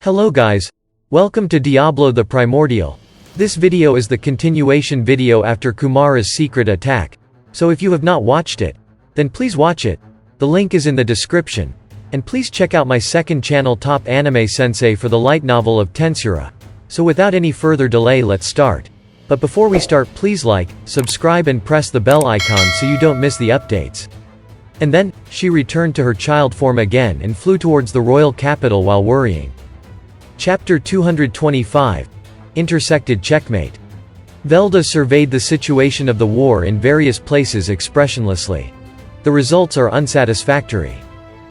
Hello guys. Welcome to Diablo the Primordial. This video is the continuation video after Kumara's secret attack. So if you have not watched it, then please watch it. The link is in the description. And please check out my second channel Top Anime Sensei for the light novel of Tensura. So without any further delay, let's start. But before we start, please like, subscribe and press the bell icon so you don't miss the updates. And then, she returned to her child form again and flew towards the royal capital while worrying. Chapter 225. Intersected Checkmate. Velda surveyed the situation of the war in various places expressionlessly. The results are unsatisfactory.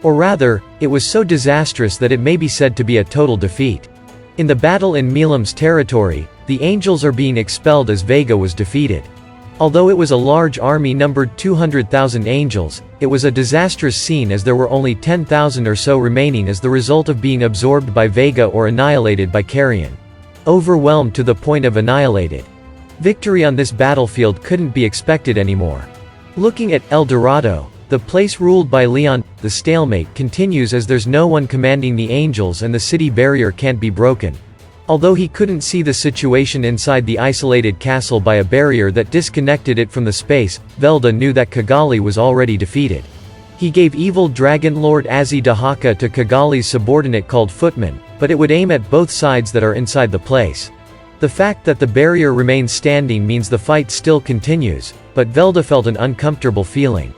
Or rather, it was so disastrous that it may be said to be a total defeat. In the battle in Milam's territory, the angels are being expelled as Vega was defeated. Although it was a large army numbered 200,000 angels, it was a disastrous scene as there were only 10,000 or so remaining as the result of being absorbed by Vega or annihilated by Carrion. Overwhelmed to the point of annihilated. Victory on this battlefield couldn't be expected anymore. Looking at El Dorado, the place ruled by Leon, the stalemate continues as there's no one commanding the angels and the city barrier can't be broken. Although he couldn't see the situation inside the isolated castle by a barrier that disconnected it from the space, Velda knew that Kigali was already defeated. He gave evil dragon lord Azi Dahaka to Kigali's subordinate called Footman, but it would aim at both sides that are inside the place. The fact that the barrier remains standing means the fight still continues, but Velda felt an uncomfortable feeling.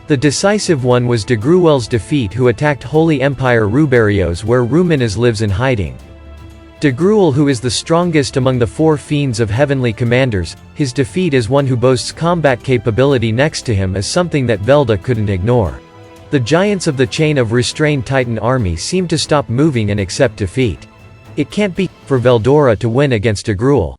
The decisive one was de Gruel's defeat, who attacked Holy Empire Ruberios where Ruminez lives in hiding. De Gruel, who is the strongest among the four fiends of heavenly commanders, his defeat as one who boasts combat capability next to him is something that Velda couldn't ignore. The giants of the chain of restrained Titan army seem to stop moving and accept defeat. It can't be for Veldora to win against de Gruel.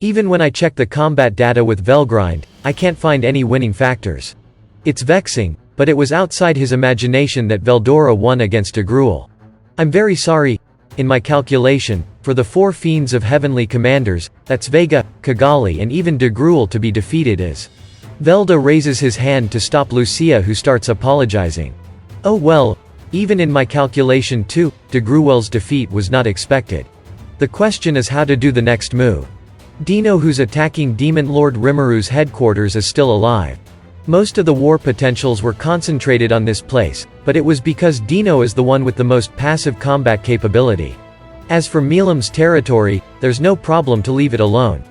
Even when I check the combat data with Velgrind, I can't find any winning factors. It's vexing, but it was outside his imagination that Veldora won against de Gruel. I'm very sorry. In my calculation, for the four fiends of heavenly commanders, that's Vega, Kigali and even de Gruel to be defeated is. Velda raises his hand to stop Lucia, who starts apologizing. Oh well, even in my calculation too, de Gruel's defeat was not expected. The question is how to do the next move. Dino, who's attacking Demon Lord Rimuru headquarters, is still alive. Most of the war potentials were concentrated on this place, but it was because Dino is the one with the most passive combat capability. As for Milam's territory, there's no problem to leave it alone.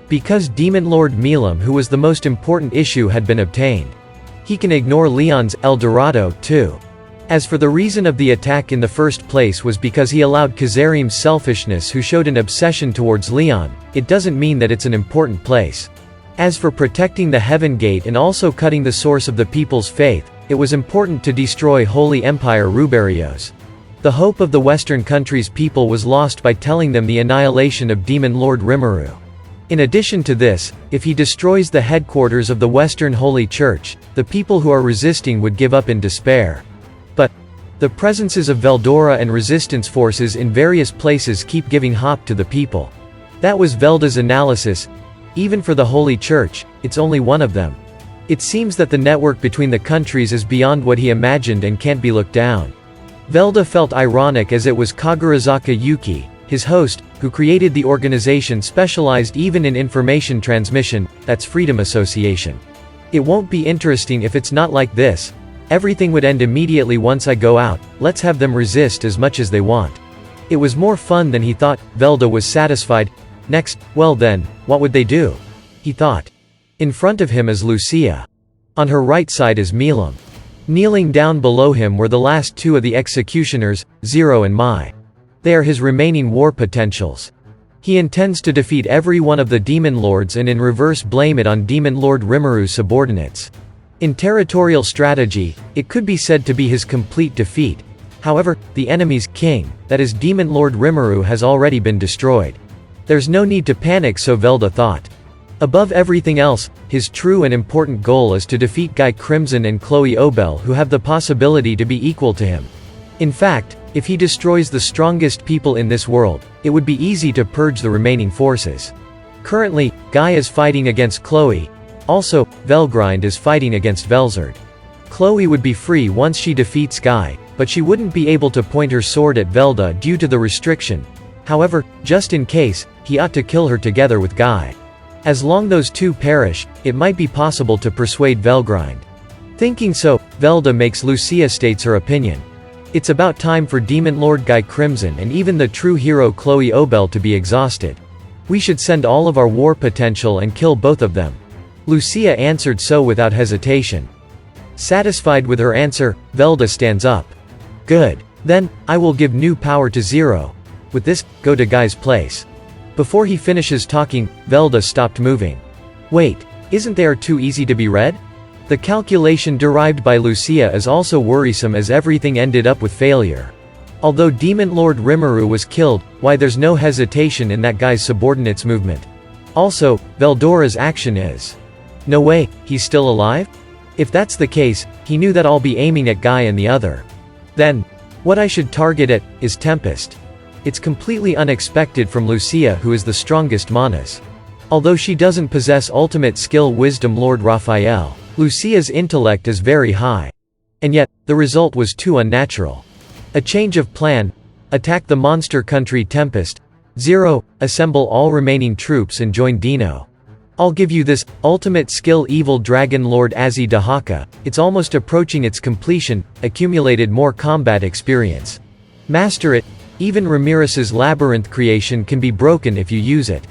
Because Demon Lord Milam, who was the most important issue, had been obtained. He can ignore Leon's El Dorado too. As for the reason of the attack in the first place was because he allowed Kazarim's selfishness, who showed an obsession towards Leon, it doesn't mean that it's an important place. As for protecting the Heaven Gate and also cutting the source of the people's faith, it was important to destroy Holy Empire Ruberios. The hope of the Western country's people was lost by telling them the annihilation of Demon Lord Rimuru. In addition to this, if he destroys the headquarters of the Western Holy Church, the people who are resisting would give up in despair. But the presences of Veldora and resistance forces in various places keep giving hope to the people. That was Velda's analysis. Even for the Holy Church, it's only one of them. It seems that the network between the countries is beyond what he imagined and can't be looked down. Velda felt ironic as it was Kagurazaka Yuki, his host, who created the organization specialized even in information transmission, that's Freedom Association. It won't be interesting if it's not like this. Everything would end immediately once I go out, let's have them resist as much as they want. It was more fun than he thought. Velda was satisfied. Next, well then, what would they do? He thought. In front of him is Lucia. On her right side is Milam. Kneeling down below him were the last two of the executioners, Zero and Mai. They are his remaining war potentials. He intends to defeat every one of the Demon Lords and in reverse blame it on Demon Lord Rimuru's subordinates. In territorial strategy, it could be said to be his complete defeat. However, the enemy's king, that is Demon Lord Rimuru, has already been destroyed. There's no need to panic, so Velda thought. Above everything else, his true and important goal is to defeat Guy Crimson and Chloe Obel, who have the possibility to be equal to him. In fact, if he destroys the strongest people in this world, it would be easy to purge the remaining forces. Currently, Guy is fighting against Chloe. Also, Velgrind is fighting against Velzard. Chloe would be free once she defeats Guy, but she wouldn't be able to point her sword at Velda due to the restriction. However, just in case, he ought to kill her together with Guy. As long those two perish, it might be possible to persuade Velgrind. Thinking so, Velda makes Lucia states her opinion. It's about time for Demon Lord Guy Crimson and even the true hero Chloe Obel to be exhausted. We should send all of our war potential and kill both of them. Lucia answered so without hesitation. Satisfied with her answer, Velda stands up. Good. Then, I will give new power to Zero. With this, go to Guy's place. Before he finishes talking, Velda stopped moving. Wait, isn't they too easy to be read? The calculation derived by Lucia is also worrisome as everything ended up with failure. Although Demon Lord Rimuru was killed, why there's no hesitation in that guy's subordinate's movement. Also, Veldora's action is. No way, he's still alive? If that's the case, he knew that I'll be aiming at Guy and the other. Then, what I should target at, is Tempest. It's completely unexpected from Lucia, who is the strongest Manas. Although she doesn't possess ultimate skill wisdom Lord Raphael, Lucia's intellect is very high. And yet, the result was too unnatural. A change of plan. Attack the monster country Tempest. Zero, assemble all remaining troops and join Dino. I'll give you this, ultimate skill Evil Dragon Lord Azzy Dahaka, it's almost approaching its completion, accumulated more combat experience. Master it, even Ramirez's labyrinth creation can be broken if you use it.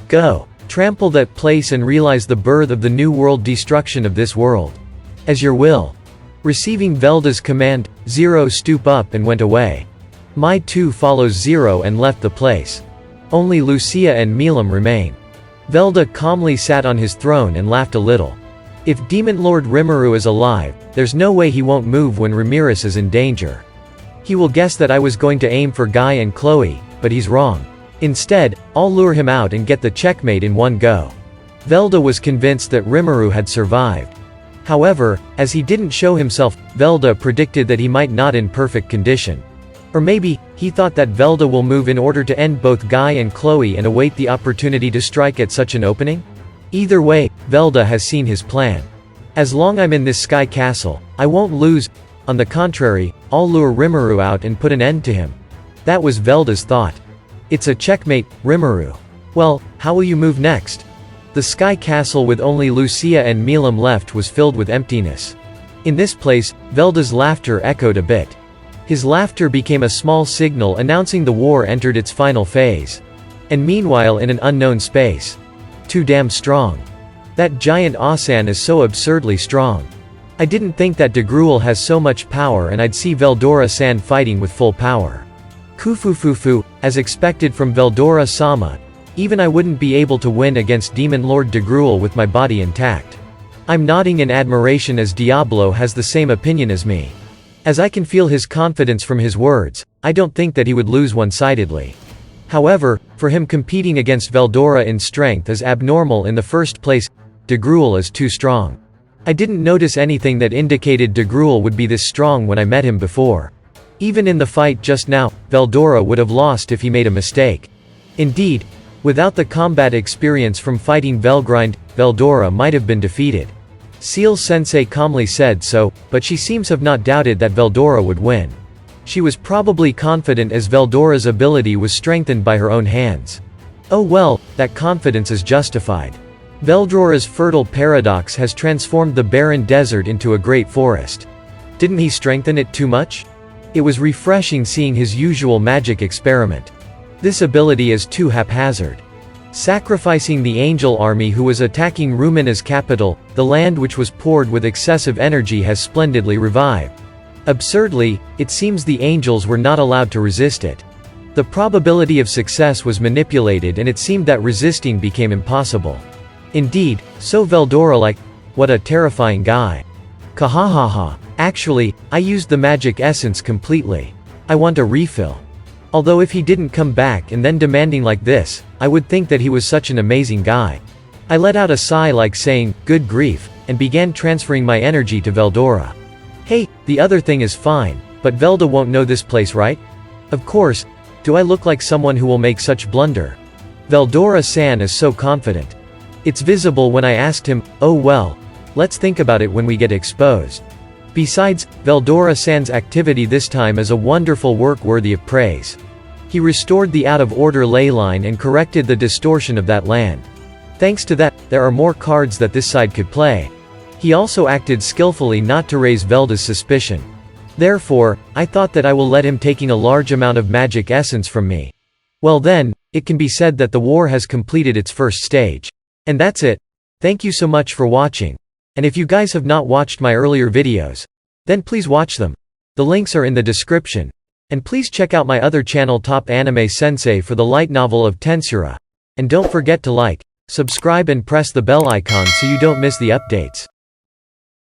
Go. Trample that place and realize the birth of the new world destruction of this world. As your will. Receiving Velda's command, Zero stood up and went away. Mai 2 follows Zero and left the place. Only Lucia and Milam remain. Velda calmly sat on his throne and laughed a little. If Demon Lord Rimuru is alive, there's no way he won't move when Ramirez is in danger. He will guess that I was going to aim for Guy and Chloe, but he's wrong. Instead, I'll lure him out and get the checkmate in one go. Velda was convinced that Rimuru had survived. However, as he didn't show himself, Velda predicted that he might not in perfect condition. Or maybe, he thought that Velda will move in order to end both Guy and Chloe and await the opportunity to strike at such an opening? Either way, Velda has seen his plan. As long I'm in this sky castle, I won't lose. On the contrary, I'll lure Rimuru out and put an end to him. That was Velda's thought. It's a checkmate, Rimuru. Well, how will you move next? The sky castle with only Lucia and Milam left was filled with emptiness. In this place, Velda's laughter echoed a bit. His laughter became a small signal announcing the war entered its final phase. And meanwhile in an unknown space. Too damn strong. That giant Asan is so absurdly strong. I didn't think that De Gruel has so much power and I'd see Veldora-san fighting with full power. Kufufufu, as expected from Veldora-sama, even I wouldn't be able to win against Demon Lord De Gruel with my body intact. I'm nodding in admiration as Diablo has the same opinion as me. As I can feel his confidence from his words, I don't think that he would lose one-sidedly. However, for him competing against Veldora in strength is abnormal in the first place. De Gruel is too strong. I didn't notice anything that indicated De Gruel would be this strong when I met him before. Even in the fight just now, Veldora would have lost if he made a mistake. Indeed, without the combat experience from fighting Velgrind, Veldora might have been defeated. Seal-sensei calmly said so, but she seems have not doubted that Veldora would win. She was probably confident as Veldora's ability was strengthened by her own hands. Oh well, that confidence is justified. Veldrora's fertile paradox has transformed the barren desert into a great forest. Didn't he strengthen it too much? It was refreshing seeing his usual magic experiment. This ability is too haphazard. Sacrificing the angel army who was attacking Rumina's capital, the land which was poured with excessive energy has splendidly revived. Absurdly, it seems the angels were not allowed to resist it. The probability of success was manipulated and it seemed that resisting became impossible. Indeed, so Veldora-like, what a terrifying guy. Kahahaha. Actually, I used the magic essence completely. I want a refill. Although if he didn't come back and then demanding like this, I would think that he was such an amazing guy. I let out a sigh like saying, good grief, and began transferring my energy to Veldora. Hey, the other thing is fine, but Velda won't know this place, right? Of course. Do I look like someone who will make such blunder? Veldora-san is so confident. It's visible when I asked him, oh well, let's think about it when we get exposed. Besides, Veldora-san's activity this time is a wonderful work worthy of praise. He restored the out-of-order ley line and corrected the distortion of that land. Thanks to that, there are more cards that this side could play. He also acted skillfully not to raise Velda's suspicion. Therefore, I thought that I will let him taking a large amount of magic essence from me. Well then, it can be said that the war has completed its first stage. And that's it. Thank you so much for watching. And if you guys have not watched my earlier videos, then please watch them. The links are in the description. And please check out my other channel Top Anime Sensei for the light novel of Tensura. And don't forget to like, subscribe and press the bell icon so you don't miss the updates.